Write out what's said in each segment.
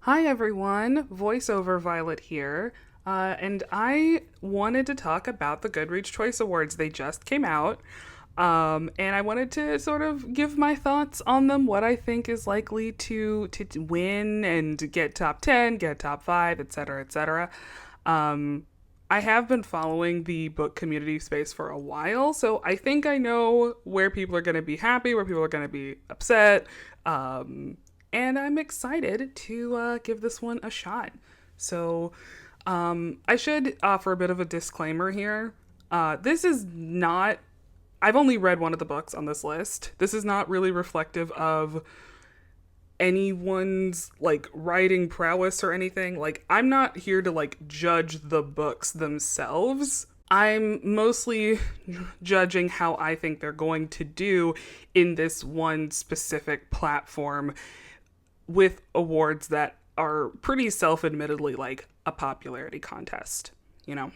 Hi everyone, voiceover Violet here, and I wanted to talk about the Goodreads Choice Awards. They just came out, and I wanted to sort of give my thoughts on them, what I think is likely to win and get top 10, get top 5, etc., etc. Um, I have been following the book community space for a while, so I think I know where people are going to be happy, where people are going to be upset. Um, and I'm excited to give this one a shot. So, I should offer a bit of a disclaimer here. This is not, I've only read one of the books on this list. This is not really reflective of anyone's like writing prowess or anything. Like, I'm not here to like judge the books themselves. I'm mostly judging how I think they're going to do in this one specific platform with awards that are pretty self-admittedly like a popularity contest, you know.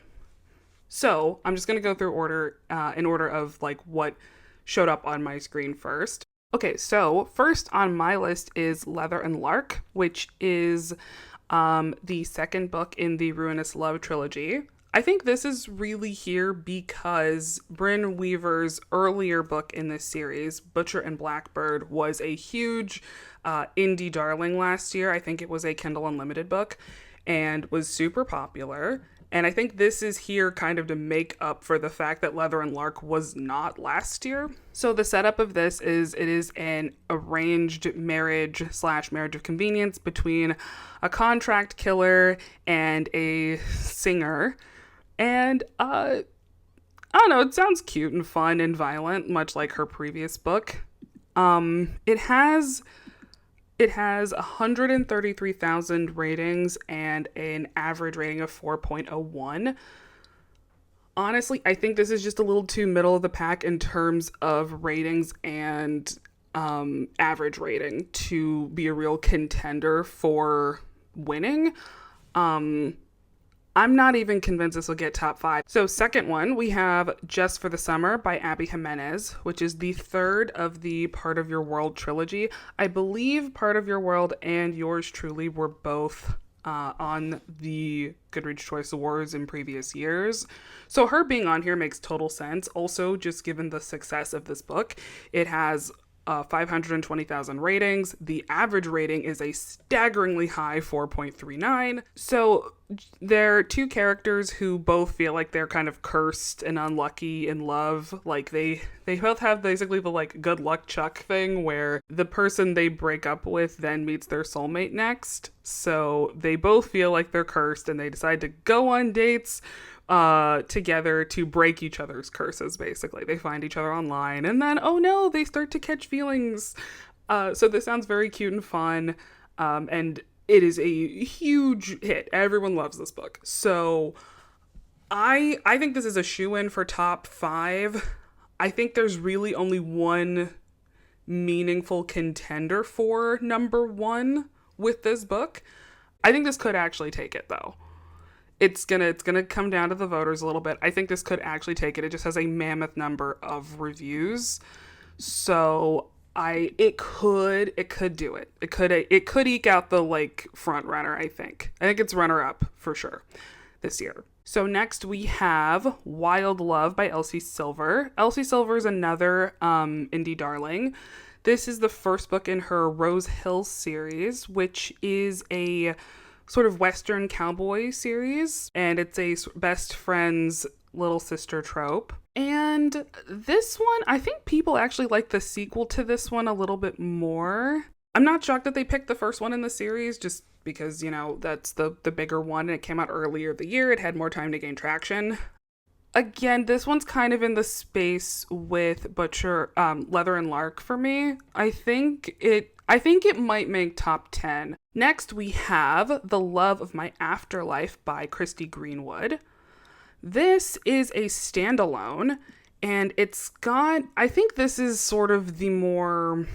So I'm just gonna go through order in order of like what showed up on my screen first. Okay, so first on my list is Leather and Lark, which is the second book in the Ruinous Love trilogy. I think this is really here because Brynne Weaver's earlier book in this series, Butcher and Blackbird, was a huge indie darling last year. I think it was a Kindle Unlimited book and was super popular. And I think this is here kind of to make up for the fact that Leather and Lark was not last year. So the setup of this is it is an arranged marriage slash marriage of convenience between a contract killer and a singer. And I don't know, it sounds cute and fun and violent, much like her previous book. It has 133,000 ratings and an average rating of 4.01. Honestly, I think this is just a little too middle of the pack in terms of ratings and average rating to be a real contender for winning. I'm not even convinced this will get top 5. So second one, we have Just for the Summer by Abby Jimenez, which is the third of the Part of Your World trilogy. I believe Part of Your World and Yours Truly were both on the Goodreads Choice Awards in previous years. So her being on here makes total sense. Also, just given the success of this book, it has 520,000 ratings. The average rating is a staggeringly high 4.39. So they're two characters who both feel like they're kind of cursed and unlucky in love. Like they both have basically the like good luck Chuck thing where the person they break up with then meets their soulmate next. So they both feel like they're cursed and they decide to go on dates together to break each other's curses. Basically, they find each other online and then, oh no, they start to catch feelings. So this sounds very cute and fun, and it is a huge hit. Everyone loves this book. So I think this is a shoe-in for top 5. I think there's really only one meaningful contender for number 1 with this book. I think this could actually take it though. It's gonna come down to the voters a little bit. I think this could actually take it. It just has a mammoth number of reviews, so it could do it. It could eke out the like front runner. I think it's runner up for sure this year. So next we have Wild Love by Elsie Silver. Elsie Silver is another indie darling. This is the first book in her Rose Hill series, which is a sort of Western cowboy series, and it's a best friend's little sister trope. And this one, I think people actually like the sequel to this one a little bit more. I'm not shocked that they picked the first one in the series just because, you know, that's the bigger one and it came out earlier the year. It had more time to gain traction. Again, this one's kind of in the space with Butcher, Leather and Lark for me. I think it might make top 10. Next, we have The Love of My Afterlife by Christy Greenwood. This is a standalone, and I think this is sort of the more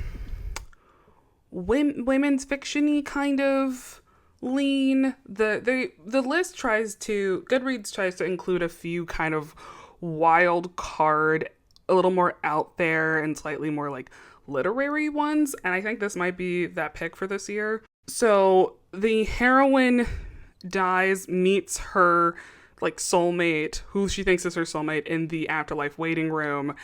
women's fiction-y kind of lean. The list Goodreads tries to include a few kind of wild card, a little more out there and slightly more like literary ones, and I think this might be that pick for this year. So the heroine dies, meets her like soulmate, who she thinks is her soulmate, in the afterlife waiting room,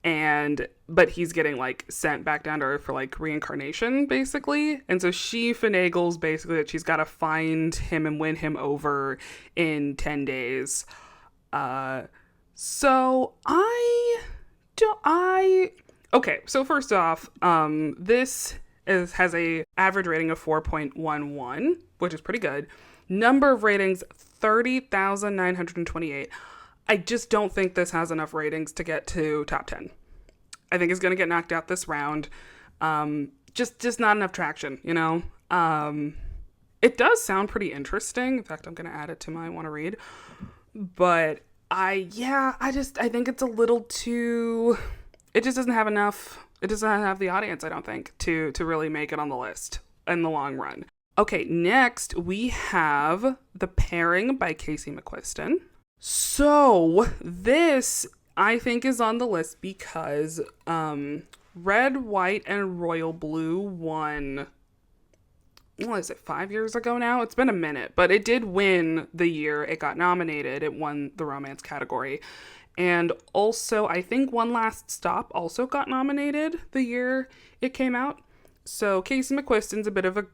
but he's getting like sent back down to earth for like reincarnation basically, and so she finagles basically that she's got to find him and win him over in 10 days. So okay, so first off, this has a average rating of 4.11, which is pretty good. Number of ratings 30,928. I just don't think this has enough ratings to get to top 10. I think it's going to get knocked out this round. Just not enough traction, you know? It does sound pretty interesting. In fact, I'm going to add it to my want to read. But I think it's a little too... It just doesn't have enough... It doesn't have the audience, I don't think, to really make it on the list in the long run. Okay, next we have The Pairing by Casey McQuiston. So this, I think, is on the list because Red, White, and Royal Blue won, what is it, 5 years ago now? It's been a minute, but it did win the year it got nominated. It won the romance category. And also, I think One Last Stop also got nominated the year it came out. So Casey McQuiston's a bit of a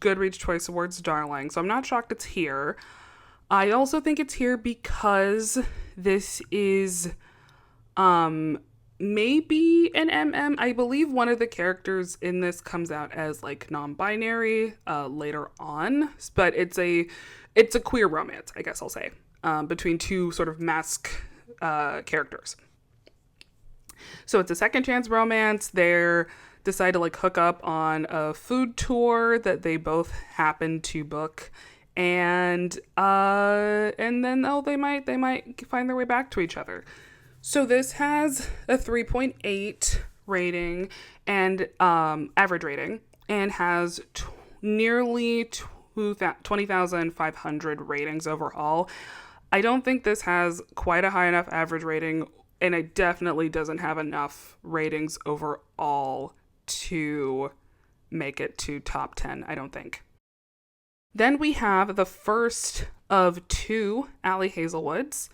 Goodreads Choice Awards darling, so I'm not shocked it's here. I also think it's here because this is maybe an MM. I believe one of the characters in this comes out as like non-binary later on, but it's a queer romance, I guess I'll say, between two sort of mask characters. So it's a second chance romance. They're decide to like hook up on a food tour that they both happen to book, and then they might find their way back to each other. So this has a 3.8 rating and average rating, and has nearly 20,500 ratings overall. I don't think this has quite a high enough average rating, and it definitely doesn't have enough ratings overall to make it to top 10, I don't think. Then we have the first of two Ali Hazelwoods,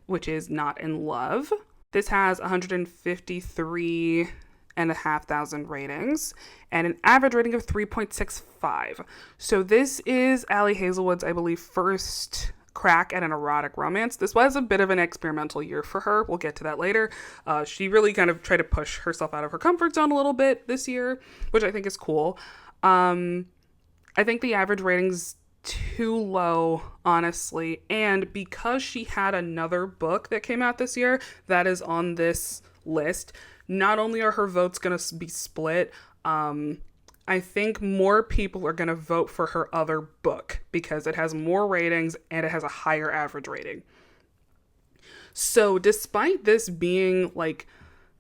which is Not in Love. This has 153,500 ratings and an average rating of 3.65. So this is Ali Hazelwood's, I believe, first crack at an erotic romance. This was a bit of an experimental year for her. We'll get to that later. She really kind of tried to push herself out of her comfort zone a little bit this year, which I think is cool. I think the average rating's too low, honestly. And because she had another book that came out this year that is on this list, not only are her votes going to be split, I think more people are going to vote for her other book because it has more ratings and it has a higher average rating. So despite this being like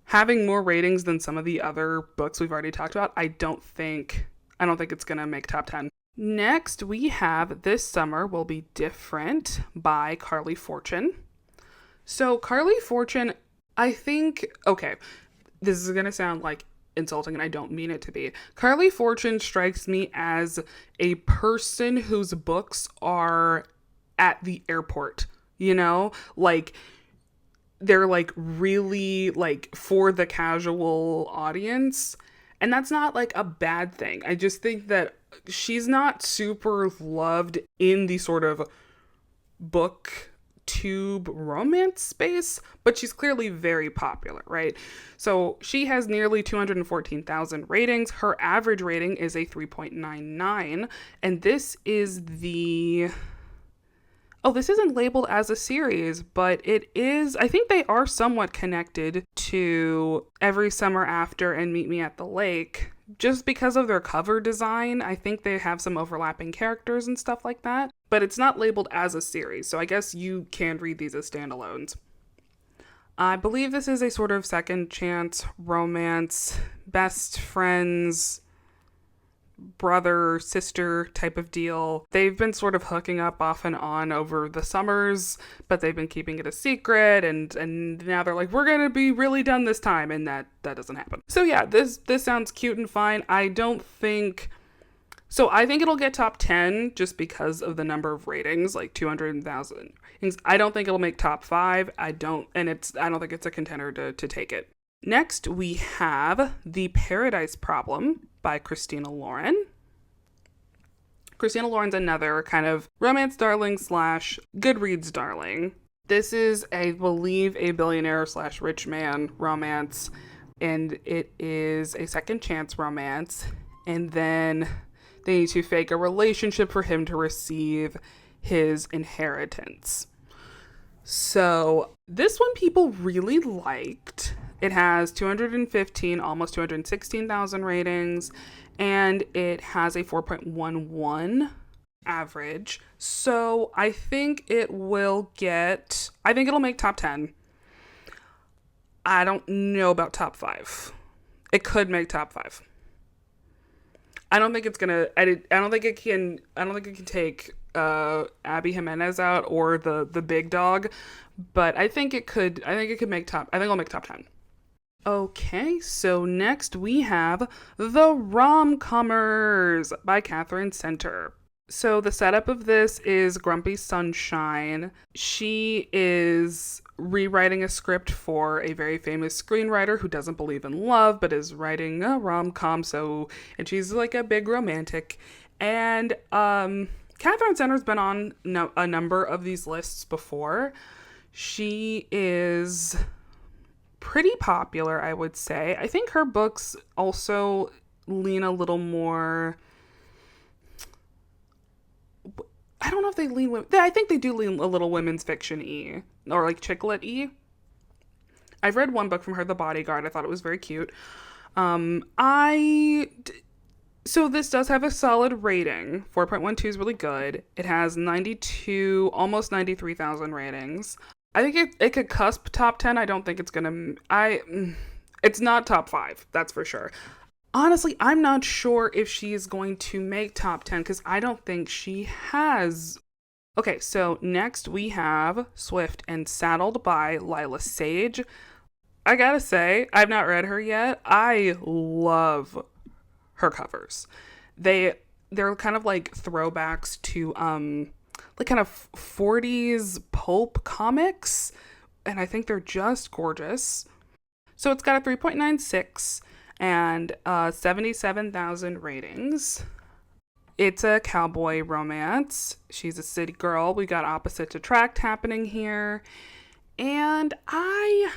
having more ratings than some of the other books we've already talked about, I don't think it's going to make top 10. Next, we have This Summer Will Be Different by Carly Fortune. So Carly Fortune, I think, okay, this is going to sound like insulting and I don't mean it to be. Carly Fortune strikes me as a person whose books are at the airport, you know? Like, they're like really like for the casual audience. And that's not like a bad thing. I just think that she's not super loved in the sort of booktube romance space, but she's clearly very popular, right? So she has nearly 214,000 ratings. Her average rating is a 3.99. And this is this isn't labeled as a series, but it is. I think they are somewhat connected to Every Summer After and Meet Me at the Lake, just because of their cover design. I think they have some overlapping characters and stuff like that, but it's not labeled as a series, so I guess you can read these as standalones. I believe this is a sort of second chance romance, best friends, brother, sister type of deal. They've been sort of hooking up off and on over the summers, but they've been keeping it a secret, and now they're like, we're gonna be really done this time, and that doesn't happen. So yeah, this sounds cute and fine. I don't think So I think it'll get top 10 just because of the number of ratings, like 200,000 ratings. I don't think it'll make top 5. I don't think it's a contender to take it. Next, we have The Paradise Problem by Christina Lauren. Christina Lauren's another kind of romance darling / Goodreads darling. This is, I believe, a billionaire / rich man romance, and it is a second chance romance. And then they need to fake a relationship for him to receive his inheritance. So this one people really liked. It has 215, almost 216,000 ratings, and it has a 4.11 average. So I think it'll make top 10. I don't know about top 5. It could make top 5. I don't think it can take Abby Jimenez out or the big dog, but I think it'll make top 10. Okay, so next we have The Rom-Commers by Catherine Center. So the setup of this is Grumpy Sunshine. She is rewriting a script for a very famous screenwriter who doesn't believe in love but is writing a rom-com, and she's like a big romantic. And Catherine Center's been on a number of these lists before. She is pretty popular, I would say. I think her books also lean a little more... I don't know if they lean... I think they do lean a little women's fiction-y. Or like chicklet-y. I've read one book from her, The Bodyguard. I thought it was very cute. So this does have a solid rating. 4.12 is really good. It has 92, almost 93,000 ratings. I think it could cusp top 10. I don't think it's gonna... It's not top 5, that's for sure. Honestly, I'm not sure if she is going to make top 10 because I don't think she has. Okay, so next we have Swift and Saddled by Lila Sage. I gotta say, I've not read her yet. I love her covers. They're kind of like throwbacks to like kind of 40s pulp comics, and I think they're just gorgeous. So it's got a 3.96 and 77,000 ratings. It's a cowboy romance. She's a city girl. We got opposites attract happening here. And I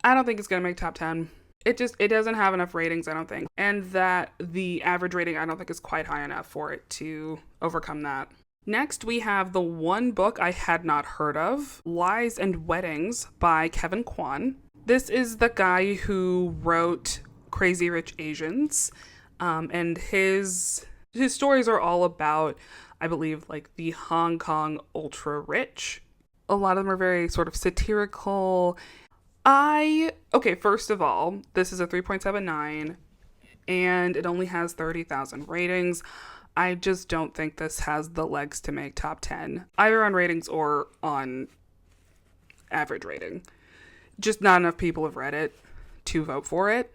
don't think it's going to make top 10. It doesn't have enough ratings, I don't think. And that the average rating, I don't think is quite high enough for it to overcome that. Next, we have the one book I had not heard of, Lies and Weddings by Kevin Kwan. This is the guy who wrote Crazy Rich Asians, and his stories are all about, I believe, like the Hong Kong ultra rich. A lot of them are very sort of satirical. First of all, this is a 3.79 and it only has 30,000 ratings. I just don't think this has the legs to make top 10, either on ratings or on average rating. Just not enough people have read it to vote for it.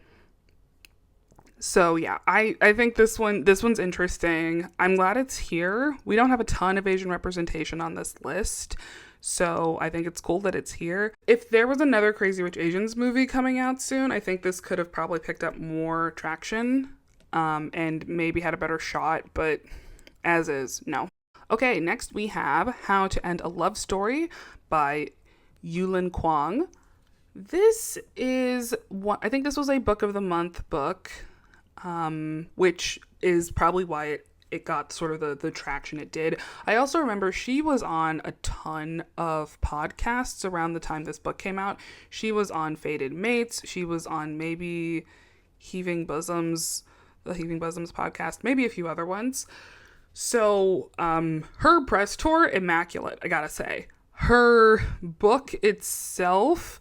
So yeah, I think this one's interesting. I'm glad it's here. We don't have a ton of Asian representation on this list, so I think it's cool that it's here. If there was another Crazy Rich Asians movie coming out soon, I think this could have probably picked up more traction, and maybe had a better shot, but as is, no. Okay, next we have How to End a Love Story by Yulin Kwang. This is I think this was a book of the month book. Which is probably why it got sort of the traction it did. I also remember she was on a ton of podcasts around the time this book came out. She was on Fated Mates. She was on maybe the Heaving Bosoms podcast, maybe a few other ones. So her press tour, immaculate, I gotta say. Her book itself...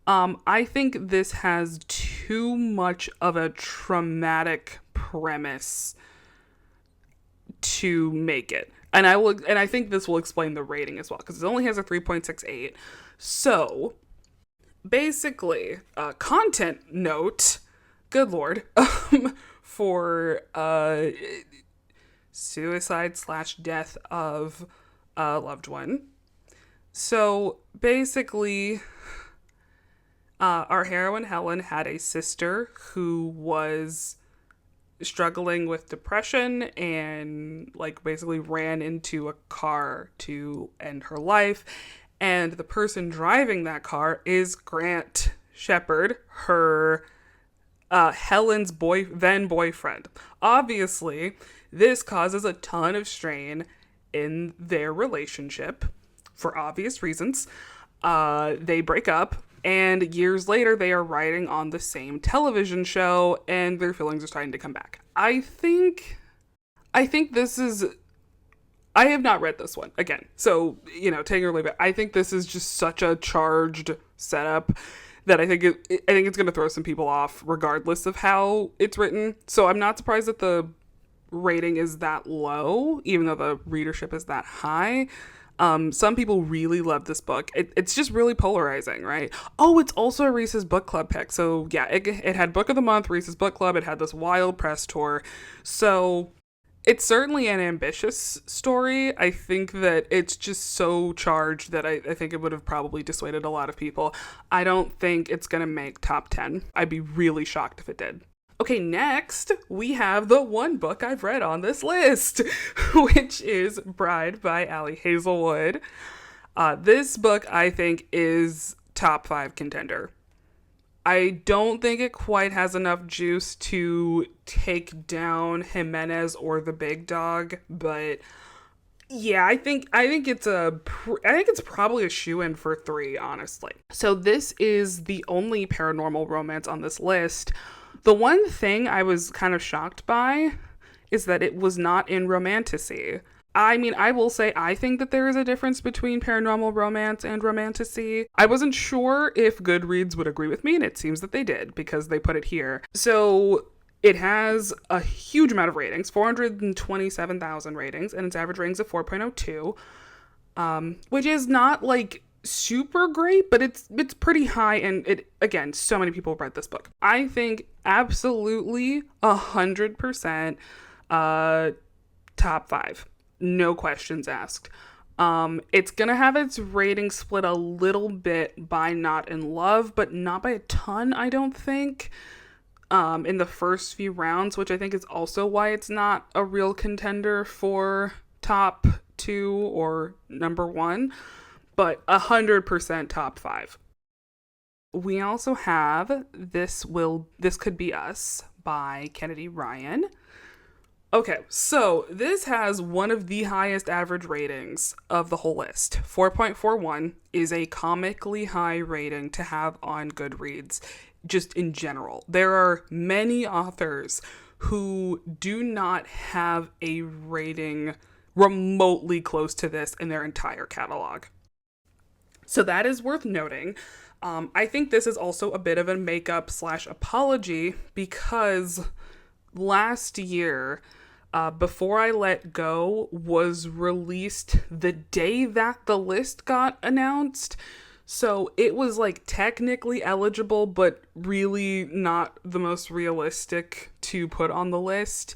I think this has too much of a traumatic premise to make it. And I think this will explain the rating as well, because it only has a 3.68. So, basically, content note, good lord, for suicide/death of a loved one. So basically, our heroine Helen had a sister who was struggling with depression and like basically ran into a car to end her life. And the person driving that car is Grant Shepard, her Helen's then boyfriend. Obviously, this causes a ton of strain in their relationship for obvious reasons. They break up, and years later, they are writing on the same television show, and their feelings are starting to come back. I think this is. I have not read this one again, so take it or leave it. I think this is just such a charged setup that I think it's going to throw some people off, regardless of how it's written. So I'm not surprised that the rating is that low, even though the readership is that high. Some people really love this book. It's just really polarizing, right? Oh, it's also a Reese's Book Club pick. So yeah, it had Book of the Month, Reese's Book Club. It had this wild press tour. So it's certainly an ambitious story. I think that it's just so charged that I think it would have probably dissuaded a lot of people. I don't think it's going to make top 10. I'd be really shocked if it did. Okay, next we have the one book I've read on this list, which is Bride by Ali Hazelwood. This book I think is top 5 contender. I don't think it quite has enough juice to take down Jimenez or The Big Dog, but yeah, I think it's probably a shoo-in for 3, honestly. So this is the only paranormal romance on this list. The one thing I was kind of shocked by is that it was not in romantasy. I mean, I will say I think that there is a difference between paranormal romance and romantasy. I wasn't sure if Goodreads would agree with me, and it seems that they did because they put it here. So it has a huge amount of ratings, 427,000 ratings, and its average ratings of 4.02, which is not like super great, but it's pretty high, and again, so many people read this book. I think absolutely 100% top 5. No questions asked. It's gonna have its rating split a little bit by Not in Love, but not by a ton, I don't think, in the first few rounds, which I think is also why it's not a real contender for top 2 or number 1, but 100% top 5. We also have This Could Be Us by Kennedy Ryan. Okay, so this has one of the highest average ratings of the whole list. 4.41 is a comically high rating to have on Goodreads, just in general. There are many authors who do not have a rating remotely close to this in their entire catalog. So that is worth noting. I think this is also a bit of a makeup/apology because last year, Before I Let Go was released the day that the list got announced. So it was like technically eligible, but really not the most realistic to put on the list.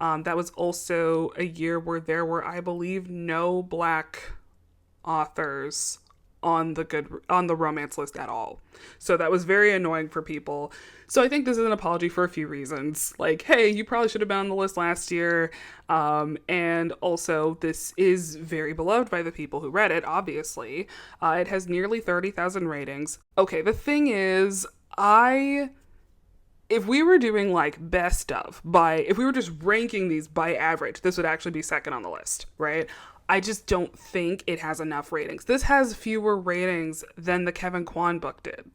That was also a year where there were, I believe, no Black authors on the romance list at all. So that was very annoying for people. So I think this is an apology for a few reasons. Like, hey, you probably should have been on the list last year. And also, this is very beloved by the people who read it, obviously. It has nearly 30,000 ratings. Okay, the thing is, if we were doing like best of if we were just ranking these by average, this would actually be second on the list, right? I just don't think it has enough ratings. This has fewer ratings than the Kevin Kwan book did.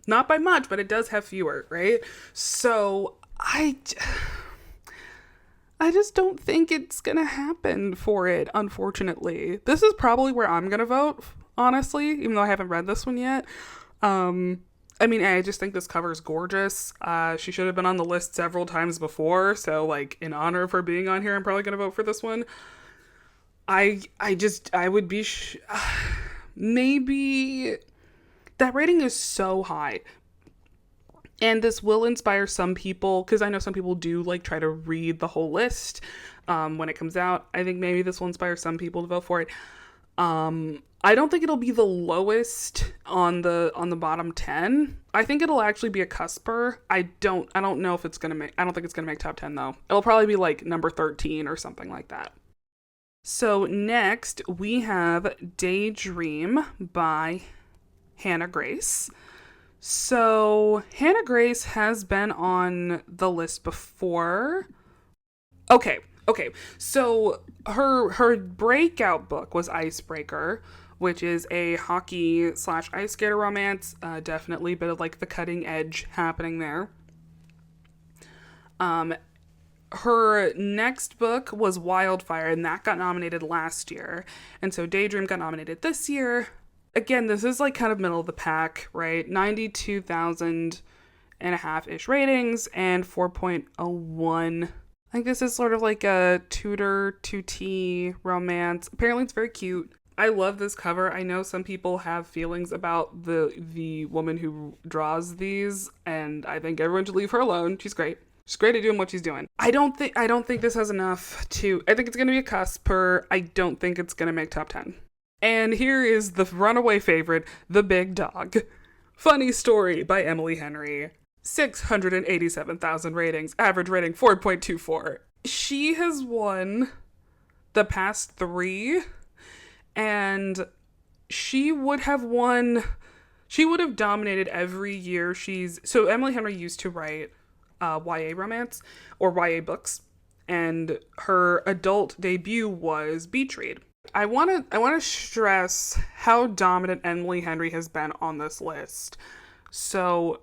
Not by much, but it does have fewer, right? So I just don't think it's going to happen for it, unfortunately. This is probably where I'm going to vote, honestly, even though I haven't read this one yet. I mean, I just think this cover is gorgeous. She should have been on the list several times before, so like in honor of her being on here, I'm probably going to vote for this one. I would be maybe that rating is so high. And this will inspire some people, because I know some people do like try to read the whole list when it comes out. I think maybe this will inspire some people to vote for it. I don't think it'll be the lowest on the bottom 10. I think it'll actually be a cusper. I don't know if it's gonna make. I don't think it's gonna make top 10 though. It'll probably be like number 13 or something like that. So next we have Daydream by Hannah Grace. So Hannah Grace has been on the list before. Okay. So her breakout book was Icebreaker, which is a hockey / ice skater romance. Definitely a bit of like the cutting edge happening there. Her next book was Wildfire, and that got nominated last year. And so Daydream got nominated this year. Again, this is like kind of middle of the pack, right? 92,000 and a half-ish ratings and 4.01. I think this is sort of like a Tudor 2T romance. Apparently it's very cute. I love this cover. I know some people have feelings about the woman who draws these, and I think everyone should leave her alone. She's great. She's great at doing what she's doing. I don't think this has enough to... I think it's going to be a cusper. I don't think it's going to make top 10. And here is the runaway favorite, The Big Dog. Funny Story by Emily Henry. 687,000 ratings. Average rating 4.24. She has won the past 3, and she would have dominated every year So Emily Henry used to write YA romance or YA books, and her adult debut was Beach Read. I want to stress how dominant Emily Henry has been on this list. So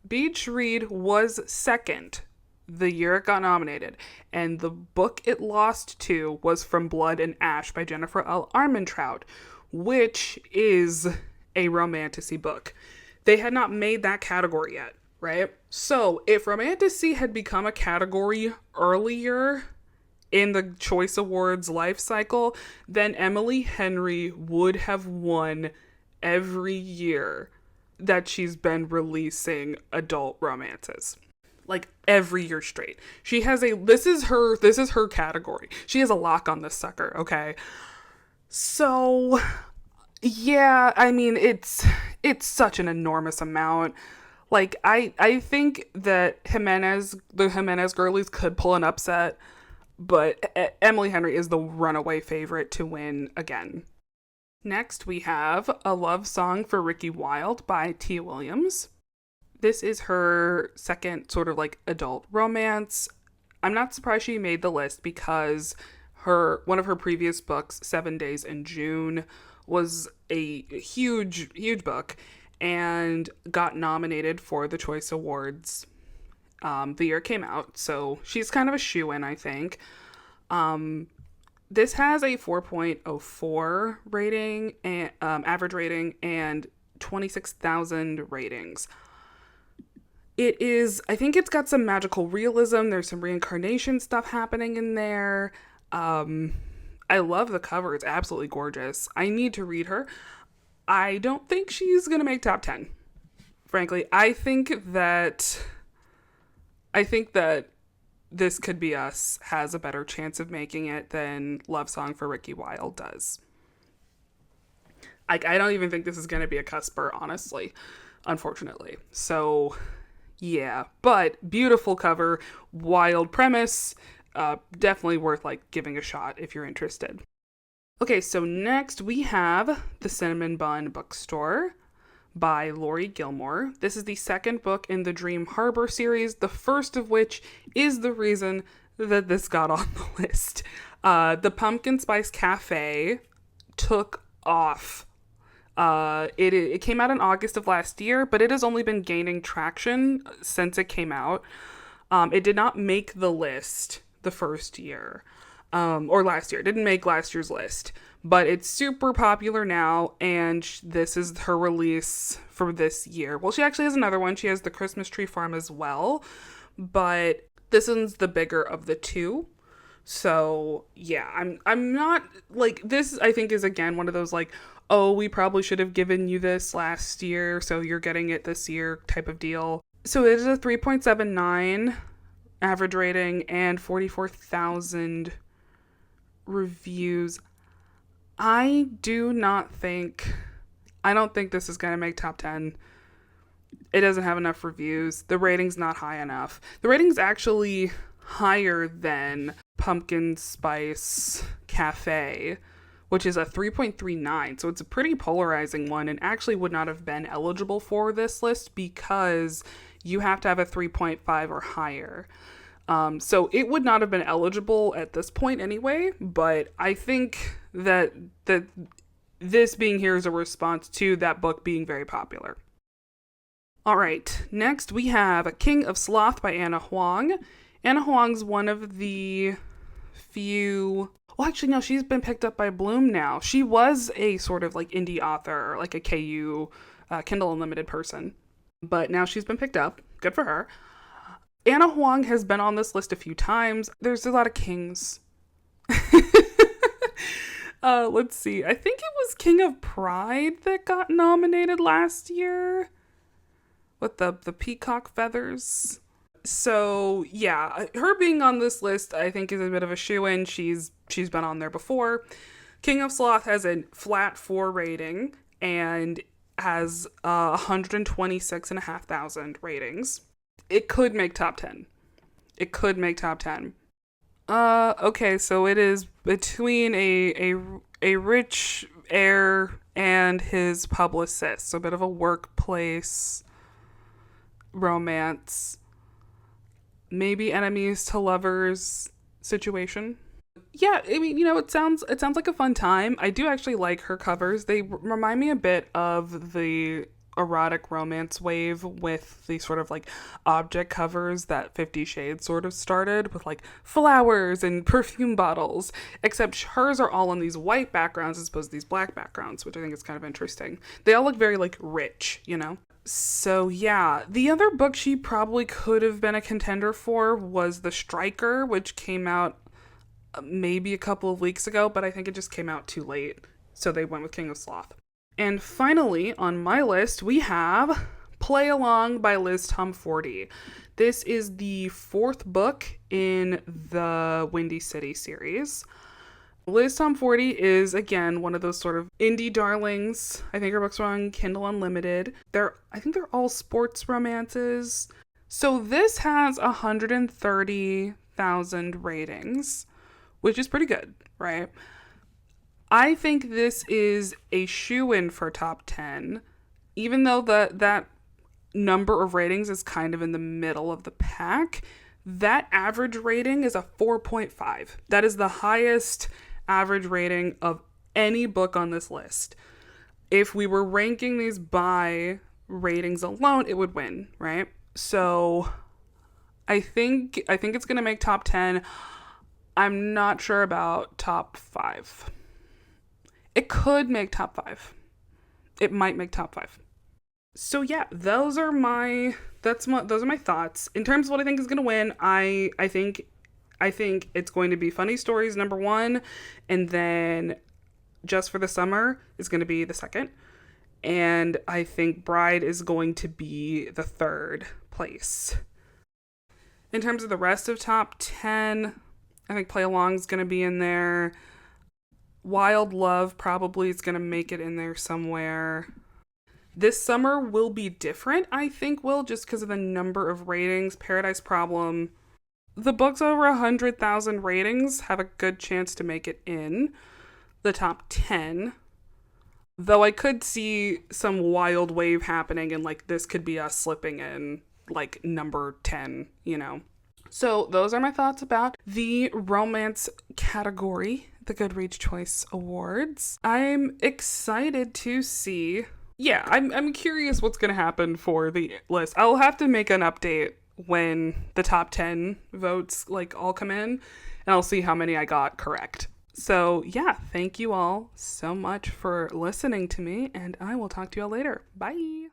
Beach Read was second the year it got nominated, and the book it lost to was From Blood and Ash by Jennifer L. Armentrout, which is a romantasy book. They had not made that category yet, right? So if romantasy had become a category earlier in the Choice Awards life cycle, then Emily Henry would have won every year that she's been releasing adult romances. Like every year straight. She has this is her category. She has a lock on this sucker, okay? So yeah, I mean it's such an enormous amount. Like I think that the Jimenez girlies could pull an upset, but Emily Henry is the runaway favorite to win again. Next, we have A Love Song for Ricky Wilde by Tia Williams. This is her second sort of like adult romance. I'm not surprised she made the list because one of her previous books, 7 Days in June, was a huge book and got nominated for the Choice Awards the year it came out. So she's kind of a shoo-in, I think. This has a 4.04 rating and average rating and 26,000 ratings. I think it's got some magical realism. There's some reincarnation stuff happening in there. I love the cover. It's absolutely gorgeous. I need to read her. I don't think she's going to make top 10. Frankly, I think that This Could Be Us has a better chance of making it than Love Song for Ricky Wilde does. I don't even think this is going to be a cusper, honestly, unfortunately. So, yeah. But beautiful cover, wild premise, definitely worth like giving a shot if you're interested. Okay, so next we have The Cinnamon Bun Bookstore by Laurie Gilmore. This is the second book in the Dream Harbor series, the first of which is the reason that this got on the list. The Pumpkin Spice Cafe took off. It came out in August of last year, but it has only been gaining traction since it came out. It did not make the list the first year. Or last year. It didn't make last year's list. But it's super popular now, and this is her release for this year. Well, she actually has another one. She has The Christmas Tree Farm as well, but this one's the bigger of the two. So, yeah, I'm not, like, this I think is, again, one of those, like, oh, we probably should have given you this last year, so you're getting it this year type of deal. So it is a 3.79 average rating and 44,000 reviews. I don't think this is going to make top 10. It doesn't have enough reviews. The rating's not high enough. The rating's actually higher than Pumpkin Spice Cafe, which is a 3.39. So it's a pretty polarizing one and actually would not have been eligible for this list because you have to have a 3.5 or higher. So it would not have been eligible at this point anyway, but I think that this being here is a response to that book being very popular. All right, next we have King of Sloth by Anna Huang. Anna Huang's one of the few... Well, actually, no, she's been picked up by Bloom now. She was a sort of like indie author, like a KU, Kindle Unlimited person. But now she's been picked up. Good for her. Anna Huang has been on this list a few times. There's a lot of kings. Let's see. I think it was King of Pride that got nominated last year with the peacock feathers. So yeah, her being on this list I think is a bit of a shoo-in. She's been on there before. King of Sloth has a flat 4 rating and has 126,500 ratings. It could make top 10. Okay, so it is between a rich heir and his publicist. So a bit of a workplace romance. Maybe enemies to lovers situation. Yeah, I mean, it sounds like a fun time. I do actually like her covers. They remind me a bit of the erotic romance wave with the sort of like object covers that 50 Shades sort of started with, like flowers and perfume bottles, except hers are all on these white backgrounds as opposed to these black backgrounds, which I think is kind of interesting. They all look very like rich, So yeah, the other book she probably could have been a contender for was The Striker, which came out maybe a couple of weeks ago, but I think it just came out too late, so they went with King of Sloth. And finally, on my list, we have Play Along by Liz Tomforty. This is the 4th book in the Windy City series. Liz Tomforty is, again, one of those sort of indie darlings. I think her books are on Kindle Unlimited. I think they're all sports romances. So this has 130,000 ratings, which is pretty good, right? I think this is a shoo-in for top 10, even though that number of ratings is kind of in the middle of the pack. That average rating is a 4.5. That is the highest average rating of any book on this list. If we were ranking these by ratings alone, it would win, right? So I think it's going to make top 10. I'm not sure about top 5. It could make top 5. It might make top 5. So yeah, those are my thoughts. In terms of what I think is going to win, I think it's going to be Funny Stories number 1, and then Just for the Summer is going to be the 2nd. And I think Bride is going to be the 3rd place. In terms of the rest of top 10, I think Play Along is going to be in there. Wild Love probably is going to make it in there somewhere. This Summer will be different, I think, just because of the number of ratings. Paradise Problem. The books over 100,000 ratings have a good chance to make it in the top 10. Though I could see some wild wave happening and like this could be us slipping in like number 10, So those are my thoughts about the romance category, the Goodreads Choice Awards. I'm excited to see. Yeah, I'm curious what's going to happen for the list. I'll have to make an update when the top 10 votes like all come in, and I'll see how many I got correct. So yeah, thank you all so much for listening to me, and I will talk to you all later. Bye.